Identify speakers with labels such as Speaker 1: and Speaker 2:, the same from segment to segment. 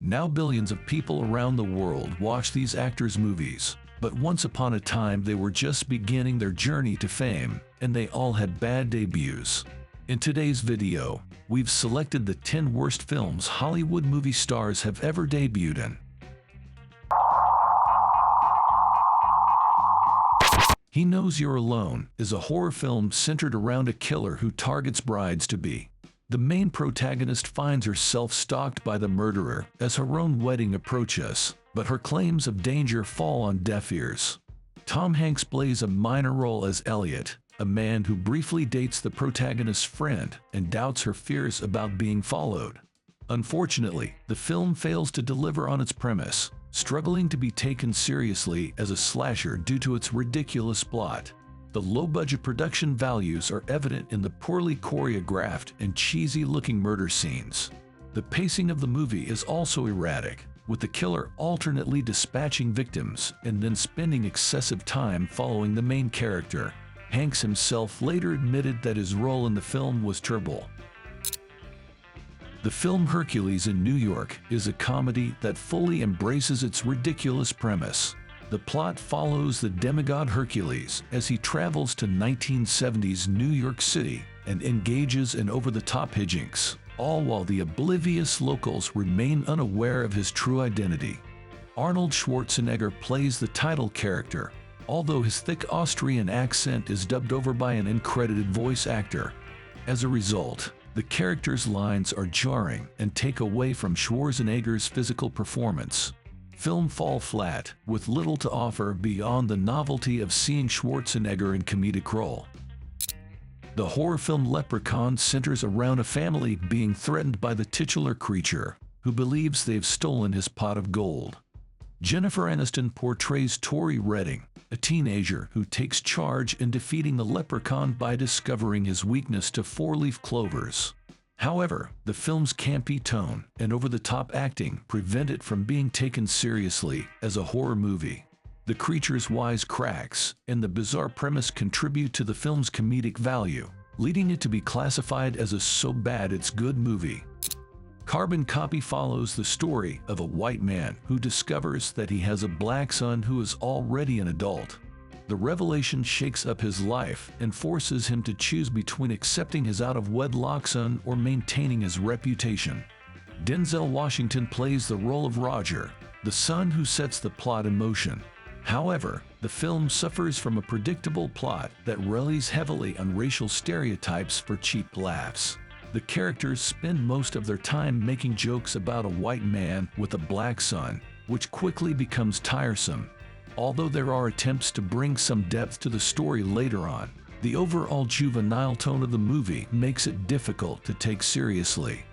Speaker 1: Now billions of people around the world watch these actors' movies. But once upon a time they were just beginning their journey to fame, and they all had bad debuts. In today's video, we've selected the 10 worst films Hollywood movie stars have ever debuted in. He Knows You're Alone is a horror film centered around a killer who targets brides-to-be. The main protagonist finds herself stalked by the murderer as her own wedding approaches, but her claims of danger fall on deaf ears. Tom Hanks plays a minor role as Elliot, a man who briefly dates the protagonist's friend and doubts her fears about being followed. Unfortunately, the film fails to deliver on its premise, struggling to be taken seriously as a slasher due to its ridiculous plot. The low-budget production values are evident in the poorly choreographed and cheesy-looking murder scenes. The pacing of the movie is also erratic, with the killer alternately dispatching victims and then spending excessive time following the main character. Hanks himself later admitted that his role in the film was terrible. The film Hercules in New York is a comedy that fully embraces its ridiculous premise. The plot follows the demigod Hercules as he travels to 1970s New York City and engages in over-the-top hijinks, all while the oblivious locals remain unaware of his true identity. Arnold Schwarzenegger plays the title character, although his thick Austrian accent is dubbed over by an uncredited voice actor. As a result, the character's lines are jarring and take away from Schwarzenegger's physical performance. Film fall flat, with little to offer beyond the novelty of seeing Schwarzenegger in comedic role. The horror film Leprechaun centers around a family being threatened by the titular creature, who believes they've stolen his pot of gold. Jennifer Aniston portrays Tori Redding, a teenager who takes charge in defeating the leprechaun by discovering his weakness to four-leaf clovers. However, the film's campy tone and over-the-top acting prevent it from being taken seriously as a horror movie. The creature's wise cracks and the bizarre premise contribute to the film's comedic value, leading it to be classified as a so-bad-it's-good movie. Carbon Copy follows the story of a white man who discovers that he has a black son who is already an adult. The revelation shakes up his life and forces him to choose between accepting his out-of-wedlock son or maintaining his reputation. Denzel Washington plays the role of Roger, the son who sets the plot in motion. However, the film suffers from a predictable plot that relies heavily on racial stereotypes for cheap laughs. The characters spend most of their time making jokes about a white man with a black son, which quickly becomes tiresome. Although there are attempts to bring some depth to the story later on, the overall juvenile tone of the movie makes it difficult to take seriously.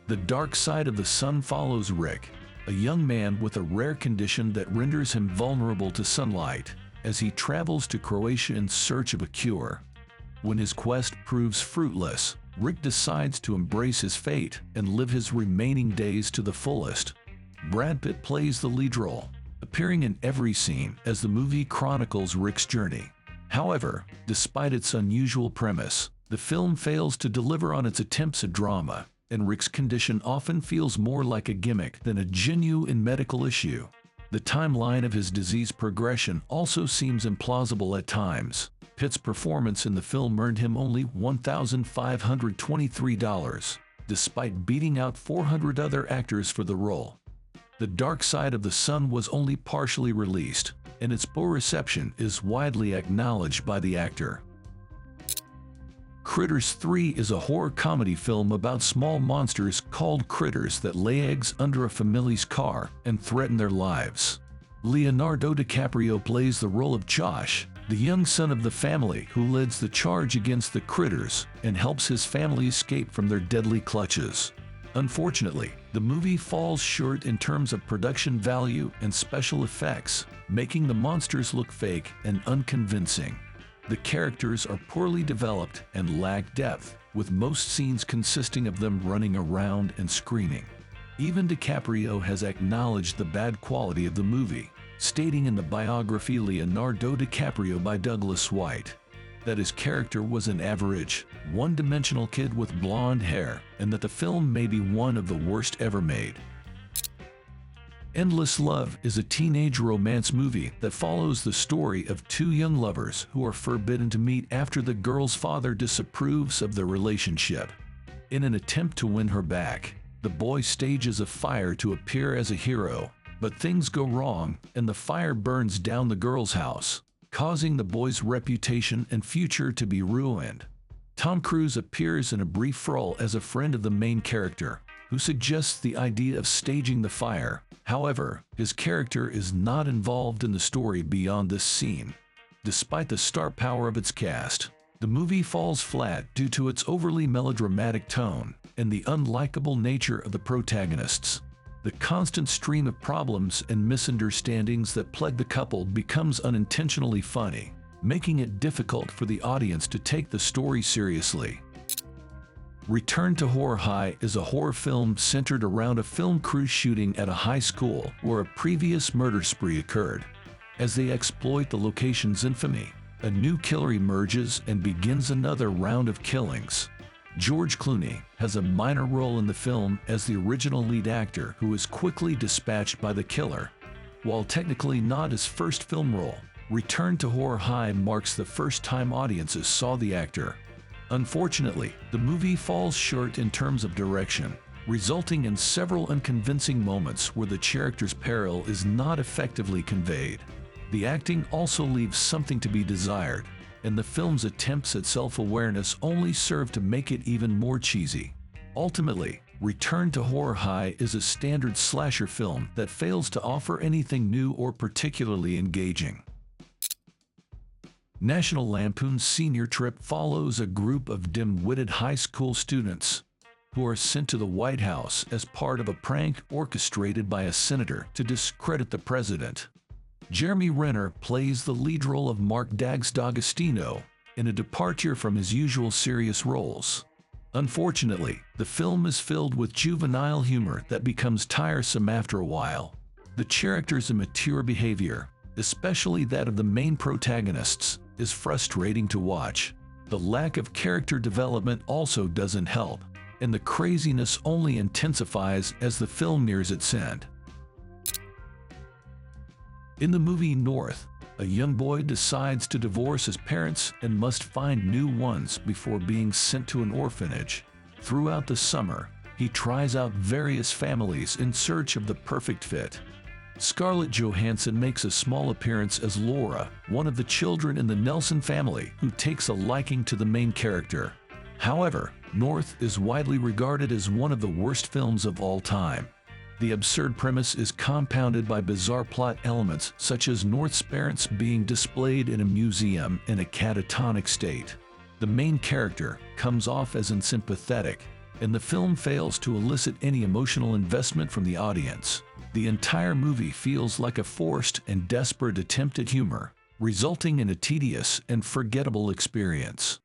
Speaker 1: The Dark Side of the Sun follows Rick, a young man with a rare condition that renders him vulnerable to sunlight, as he travels to Croatia in search of a cure. When his quest proves fruitless, Rick decides to embrace his fate and live his remaining days to the fullest. Brad Pitt plays the lead role, appearing in every scene as the movie chronicles Rick's journey. However, despite its unusual premise, the film fails to deliver on its attempts at drama, and Rick's condition often feels more like a gimmick than a genuine medical issue. The timeline of his disease progression also seems implausible at times. Pitt's performance in the film earned him only $1,523, despite beating out 400 other actors for the role. The Dark Side of the Sun was only partially released, and its poor reception is widely acknowledged by the actor. Critters 3 is a horror comedy film about small monsters called critters that lay eggs under a family's car and threaten their lives. Leonardo DiCaprio plays the role of Josh, the young son of the family who leads the charge against the critters and helps his family escape from their deadly clutches. Unfortunately, the movie falls short in terms of production value and special effects, making the monsters look fake and unconvincing. The characters are poorly developed and lack depth, with most scenes consisting of them running around and screaming. Even DiCaprio has acknowledged the bad quality of the movie, stating in the biography Leonardo DiCaprio by Douglas White, that his character was an average, one-dimensional kid with blonde hair, and that the film may be one of the worst ever made. Endless Love is a teenage romance movie that follows the story of two young lovers who are forbidden to meet after the girl's father disapproves of their relationship. In an attempt to win her back, the boy stages a fire to appear as a hero, but things go wrong and the fire burns down the girl's house, causing the boy's reputation and future to be ruined. Tom Cruise appears in a brief role as a friend of the main character, who suggests the idea of staging the fire. However, his character is not involved in the story beyond this scene. Despite the star power of its cast, the movie falls flat due to its overly melodramatic tone and the unlikable nature of the protagonists. The constant stream of problems and misunderstandings that plague the couple becomes unintentionally funny, making it difficult for the audience to take the story seriously. Return to Horror High is a horror film centered around a film crew shooting at a high school where a previous murder spree occurred. As they exploit the location's infamy, a new killer emerges and begins another round of killings. George Clooney has a minor role in the film as the original lead actor who is quickly dispatched by the killer. While technically not his first film role, Return to Horror High marks the first time audiences saw the actor. Unfortunately, the movie falls short in terms of direction, resulting in several unconvincing moments where the character's peril is not effectively conveyed. The acting also leaves something to be desired, and the film's attempts at self-awareness only serve to make it even more cheesy. Ultimately, Return to Horror High is a standard slasher film that fails to offer anything new or particularly engaging. National Lampoon's Senior Trip follows a group of dim-witted high school students who are sent to the White House as part of a prank orchestrated by a senator to discredit the president. Jeremy Renner plays the lead role of Mark Dags D'Agostino, in a departure from his usual serious roles. Unfortunately, the film is filled with juvenile humor that becomes tiresome after a while. The characters' immature behavior, especially that of the main protagonists, is frustrating to watch. The lack of character development also doesn't help, and the craziness only intensifies as the film nears its end. In the movie North, a young boy decides to divorce his parents and must find new ones before being sent to an orphanage. Throughout the summer, he tries out various families in search of the perfect fit. Scarlett Johansson makes a small appearance as Laura, one of the children in the Nelson family who takes a liking to the main character. However, North is widely regarded as one of the worst films of all time. The absurd premise is compounded by bizarre plot elements such as North's parents being displayed in a museum in a catatonic state. The main character comes off as unsympathetic, and the film fails to elicit any emotional investment from the audience. The entire movie feels like a forced and desperate attempt at humor, resulting in a tedious and forgettable experience.